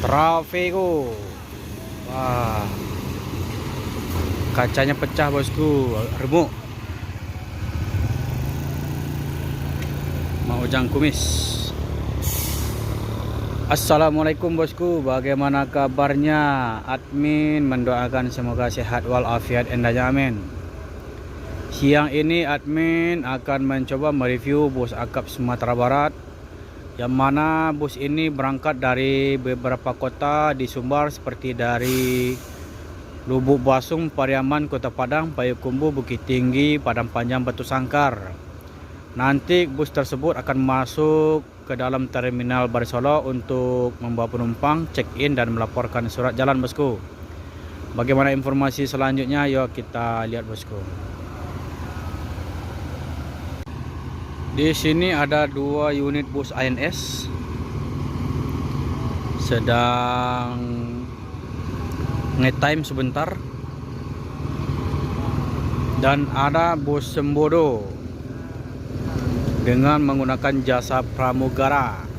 Trafego. Wah, kacanya pecah bosku, remuk. Mau ujang kumis. Assalamualaikum bosku, bagaimana kabarnya? Admin mendoakan semoga sehat walafiat endanya, amin. Siang ini admin akan mencoba mereview bus akap Sumatera Barat, yang mana bus ini berangkat dari beberapa kota di Sumbar seperti dari Lubuk Basung, Pariaman, Kota Padang, Payakumbuh, Bukit Tinggi, Padang Panjang, Batu Sangkar. Nanti bus tersebut akan masuk ke dalam terminal Barisolo untuk membawa penumpang, check-in dan melaporkan surat jalan bosku. Bagaimana informasi selanjutnya? Yuk kita lihat bosku. Di sini ada 2 unit bus ANS sedang nge-time sebentar, dan ada bus Sembodo dengan menggunakan jasa pramugara.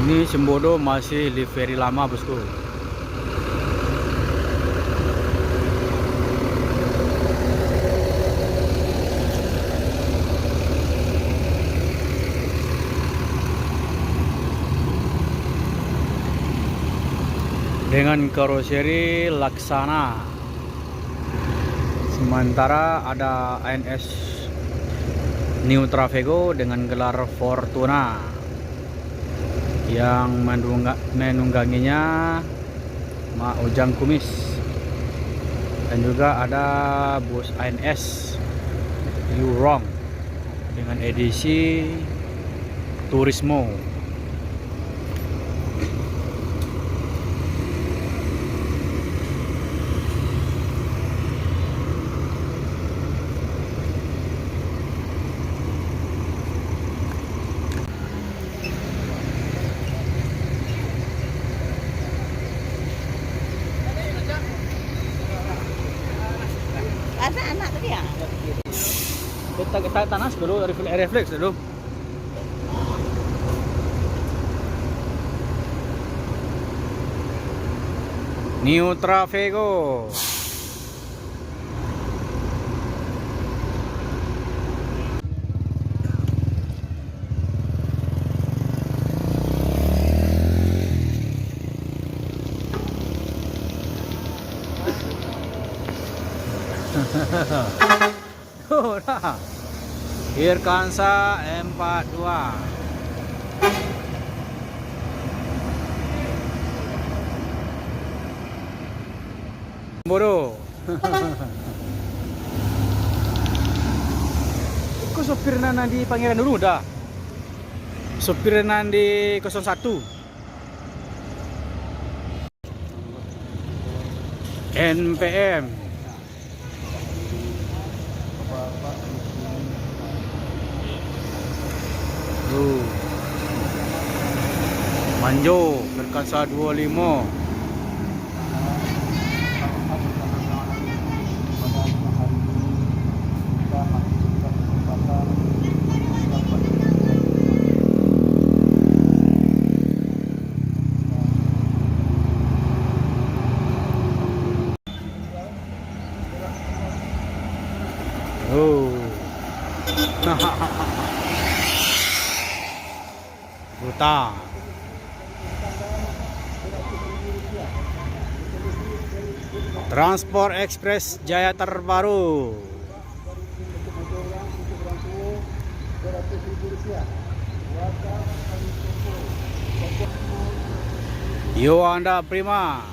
Ini Sembodo masih livery lama bosku. Dengan karoseri Laksana. Sementara ada ANS New Trafego dengan gelar Fortuna yang menungganginya Mak Ujang Kumis, dan juga ada bus ANS Yurong dengan edisi Turismo. Anak-anak tadi ya? Kita tanas dulu, refleks dulu. New Trafego. Udah. Irkansa 42. Bodoh. Kok sopir Nana di Pangeran dulu udah? Sopir Nana di 01. NPM. Manjo Perkasa 25. Buta. Transport Express Jaya terbaru. Yo Anda prima.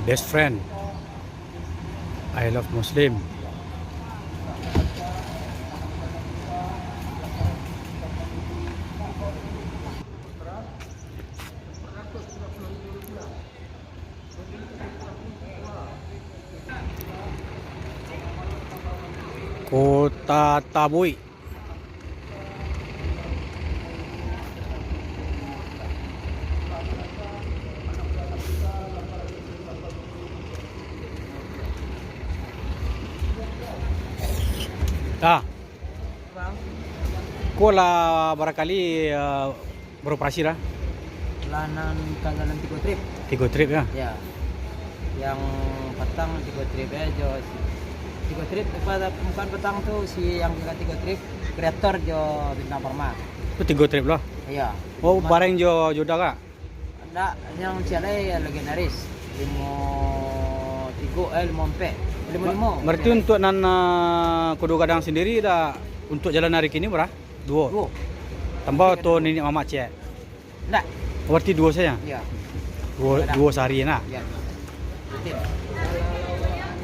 Best friend, I love Muslim. Kota Tabui. Ah, Bang, kola barangkali beroperasi dah. lanan kagalan 3 trip. 3 trip ya. Ya. Yang petang 3 trip ya, jo 3 trip pada bukan petang tuh si yang jaga 3 trip kreator jo Bintang Parma. Itu 3 trip lah. Iya. Oh, bareng jo joda kak. Ada yang cialai ya legendaris. 5 limo. Berarti untuk nana kudu kadang sendiri dah untuk jalan hari kini berapa? 2. Dua. Tambah tu nenek mama cek. Enggak. Berarti 2 saja. Iya. 2 sehari nak. Iya. Rutin.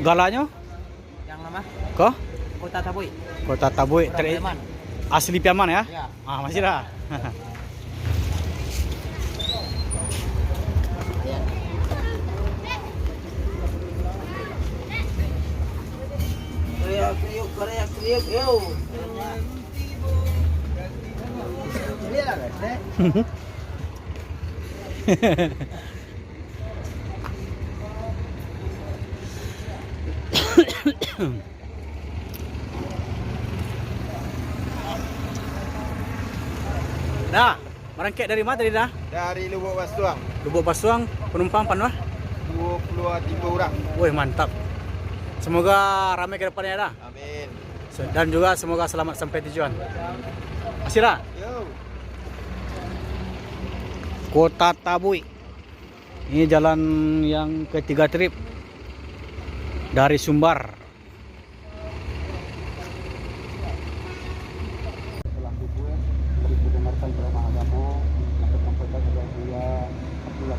Galanya Yang nama ke Kota Tabui. Kota Tabui Preman. asli Piaman ya? Iya. Ah, masih dah. Korea kriuk yo. Dia lah guys. Dah, merangkak dari mana tadi dah? Dari Lubuk Basuang, Lubuk Basuang, penumpang panuh. 23 orang. Woi, mantap. Semoga ramai ke depannya dah. Amin. Dan juga semoga selamat sampai tujuan. Masih dah? Yo. Kota Tabui. Ini jalan yang ketiga trip dari Sumbar. Setelah dibuat, didengarkan ceramah agama, yang tersampaikan adalah dia Abdullah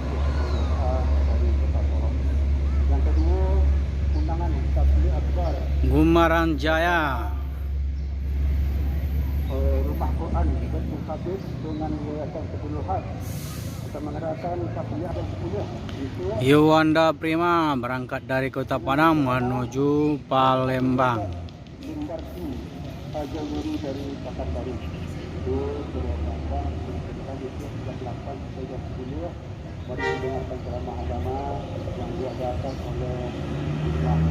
dari Kota Sorong. Yang kedua, undangan Tabligh Akbar Gumaran Jaya. Rumah Quran Baitul Habib dengan Yayasan Sepuluhan akan mengadakan Tabligh dan 10. Itu Yuwanda Prima berangkat dari Kota Padang menuju Palembang. Limbarki Haja Wuri dari Pekanbaru. Itu berlangsung dari jam 8 sampai jam 10 baru mendengarkan ceramah agama yang diadakan oleh Imam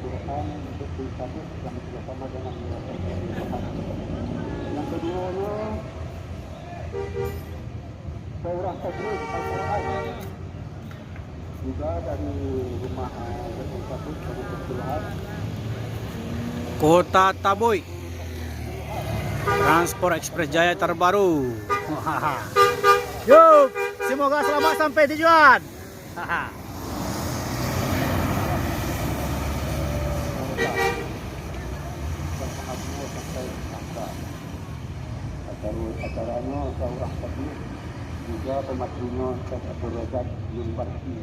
Quran untuk Tabligh yang bersama dengan Yayasan Sepuluhan. Yang keduanya seorang teknik Al-Quran juga dari rumah Baitul Habib dengan Sepuluhan. Kota Tabui. Transport Ekspres Jaya terbaru. Yuk, semoga selamat sampai tujuan. Acaranya seorang teknik juga pematunya Syekh Abdul Razak Limbarki.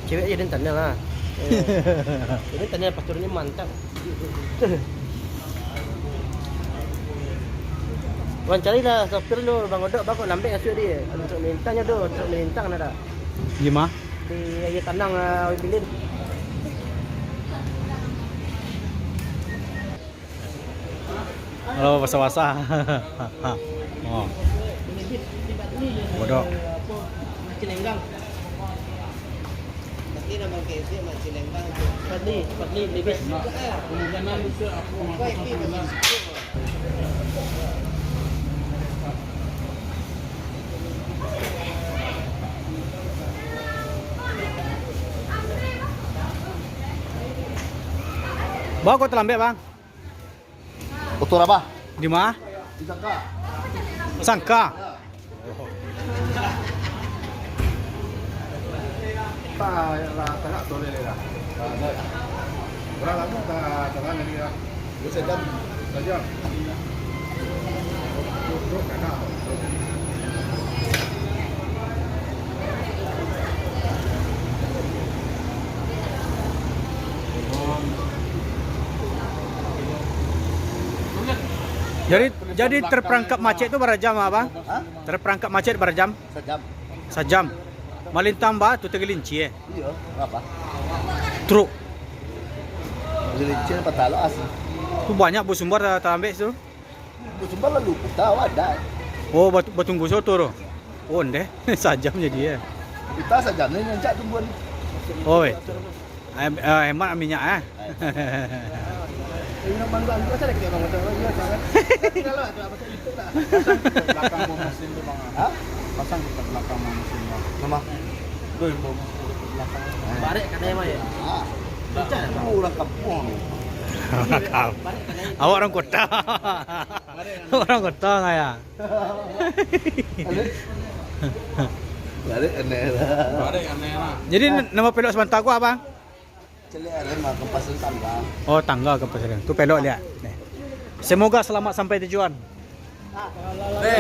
Cewek jadi tanya lah. Ini tanya pas turunnya mantap. Wancari lah sopir lu Bang Odok bakal lambe asuh dia. Untuk melintangnya tu, untuk melintang ada. Gimana? Di air tanang Bilin. Halo, basah-basah. Oh. Bodoh. Cilenggang. Pasti nama KFC sama Cilenggang. Pasti lebih. Jangan lupa aku. Bawa kau terlambat bang. Betul apa? Di mana? Di Sangka. Sangka. Lah tak boleh lah. Berapa lama tak jalan lagi lah? 2 jam saja. Duduk kanan. Jadi terperangkap macet itu berapa jam abang? Hah? Terperangkap macet berapa jam? Sejam. Sejam. Malintang ba tu Tegelinci Iya, berapa? Truk. Gelincir petalo asli. Tu banyak bu sumber tak ambil tu. Sumber lalu tahu ada. Oh batunggu soto tu. Oh deh, sajam jadi ya. Kita saja nih nyancak tumbuhan. Oh hemat minyak eh. Ini bangga anggur saya kita bangga tahu ya jangan. Kalau ada apa itu tak. Belakang bom mesin tuh bang. Hah? Pasang di belakang bom mesin bang. Nama? Tuh bom mesin di belakang. Balik katanya mah ya. Ah. Orang kampung. Awak orang kota. Orang kota nggak ya? Balik aneh lah. Balik aneh lah. Jadi nama pelok sebentar aku apa? Celik ada mah kempasan tangga. Oh tangga ke pasar. Tu pelok lihat. Nih. Semoga selamat sampai tujuan.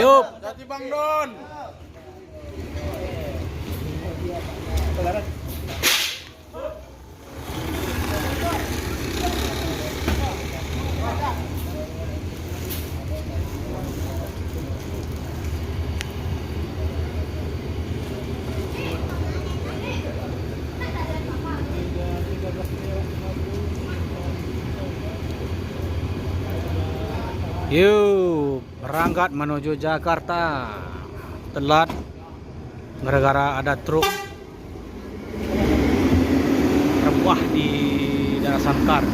Yup. Hati Bang Don. Yuk, berangkat menuju Jakarta. Telat gara-gara ada truk rebah di daerah Sangkar.